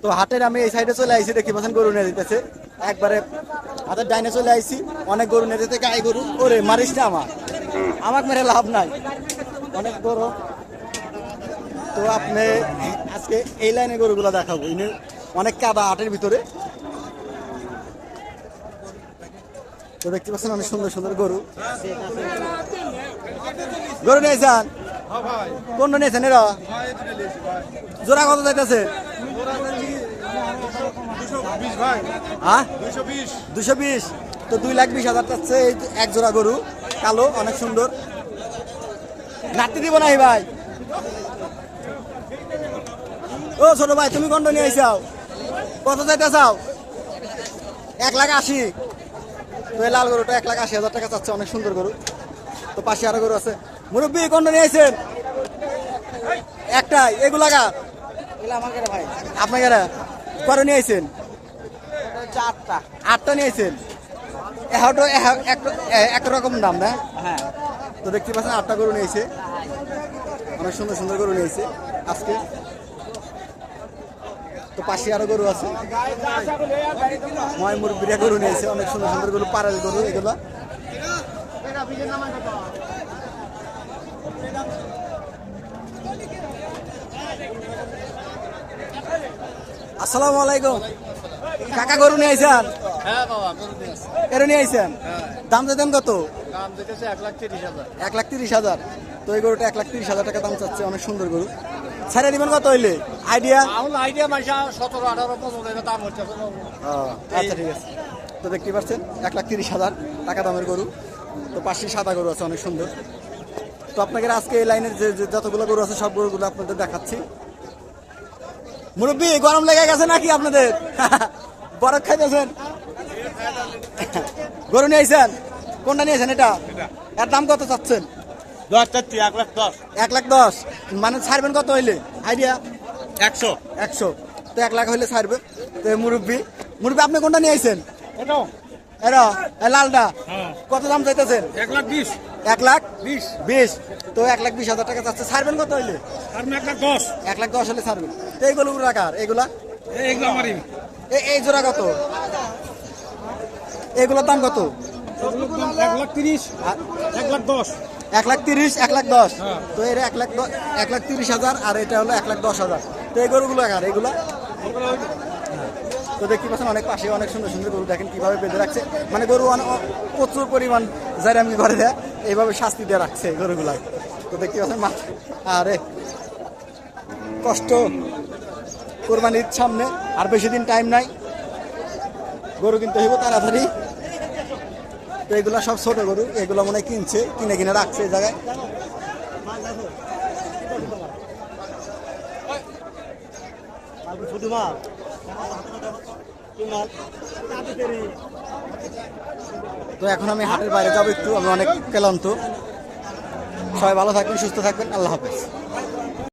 তো হাটের আমি এই সাইডে চলে আইছি, দেখি পাচ্ছেন গরু নিয়ে যেতেছে একবারে হাতের ডাইনে চলে আইছি, অনেক গরু নিয়ে যেতে, গাই গরু। ওরে মারিস না আমাকে মেরে লাভ নাই, অনেক গরু। তো আপনি আজকে এই লাইনে গরুগুলো দেখাবো, অনেক কাদা হাটের ভিতরে। তো দেখতে পাচ্ছেন অনেক সুন্দর সুন্দর গরু। গরু নিয়েছেন? কোনটা নিয়েছেন এরা? জোড়া কত যাইতেছে? 220। তো 2,20,000 চাচ্ছে এক জোড়া গরু, কালো, অনেক সুন্দর। নাতি দিব নাই ভাই? ও ছোট ভাই, তুমি কোনটা নিয়ে আইসাও? কত যাইতে চাও? 1,80,000। তো এই লাল গরুটা 1,80,000 টাকা চাচ্ছে, অনেক সুন্দর গরু। তো পাশে আরো গরু আছে। মুরব্বী কোনটা নিয়ে আইছেন? একটাই? এগুলা কার? আপনাকে কত নিয়ে আইছেন? 8টা নিয়ে আইছেন? একরকম দাম না? হ্যাঁ। তো দেখতে পাচ্ছেন 8টা গরু নিয়েছে, অনেক সুন্দর সুন্দর গরু নিয়েছে আজকে। তো পাশে আরো গরু আছে, ময় মুরব্বীরা গরু নিয়েছে, অনেক সুন্দর সুন্দর গরু, পাড়াল গরু এগুলো। আসসালামু আলাইকুম কাকা, গরু নিয়ে আইছেন? হ্যাঁ বাবা, গরু নিয়ে আসছি। এরও নিয়ে আইছেন? দাম দিতেন কত? দাম দিতেছে 1,30,000। 1,30,000। তো এই গরুটা 1,30,000 টাকা দাম চাচ্ছে, অনেক সুন্দর গরু। ছেড়ে দিবেন কত হইলে আইডিয়া? আইডিয়া মাইশা 17, 18, 15 দাম হচ্ছে। আচ্ছা ঠিক আছে। তো দেখতে পাচ্ছেন 1,30,000 টাকা দামের গরু। তো পাশে সাদা গরু আছে, অনেক সুন্দর। তো আপনাদের আজকে এই লাইনের যে যতগুলো গরু আছে সব গরুগুলো আপনাদের দেখাচ্ছি। মুরব্বী গরম লেগে গেছে নাকি আপনাদের? বরফ খাইতেছেন? গরু নিয়ে আইছেন? কোনটা নিয়েছেন এটা? এর দাম কত চাচ্ছেন? 1,10,000। মানে ছাড়বেন কত হইলে আইডিয়া? 100। তো 1,00,000 হইলে ছাড়বে। তো মুরব্বী আপনি কোনটা নিয়ে আইছেন? এরা লালটা কত দাম চাইতেছেন? 1,20,000। তো 1,20,000 টাকা চাচ্ছে, ছাড়বেন কত হইলে? 1,10,000 হলে ছাড়বেন। তো এইগুলো রাখার এগুলা এই জোড়া কত? এগুলোর দাম কত? 1,30,000, 1,10,000। 1,30,000, 1,10,000। তো এর 1,30,000 আর এটা হলো 1,10,000। তো এই গরুগুলো কার এগুলা? তো দেখতে পাচ্ছেন অনেক পাশে অনেক সুন্দর সুন্দর গরু, দেখেন কিভাবে বেঁধে রাখছে। মানে গরু প্রচুর পরিমাণ যারা আমি ঘরে দেয় এইভাবে শাস্তি দিয়ে রাখছে গরুগুলা। তো দেখতে পাচ্ছেন আরে কষ্ট, কোরবানির সামনে আর বেশি দিন টাইম নাই, গরু কিনতে হইব তাড়াতাড়ি। তো এগুলা সব ছোট গরু, এগুলো মনে হয় কিনে রাখছে এই জায়গায়। তো এখন আমি হাটের বাইরে যাবো একটু, আমি অনেক ক্লান্ত। সবাই ভালো থাকবেন, সুস্থ থাকবেন, আল্লাহ হাফেজ।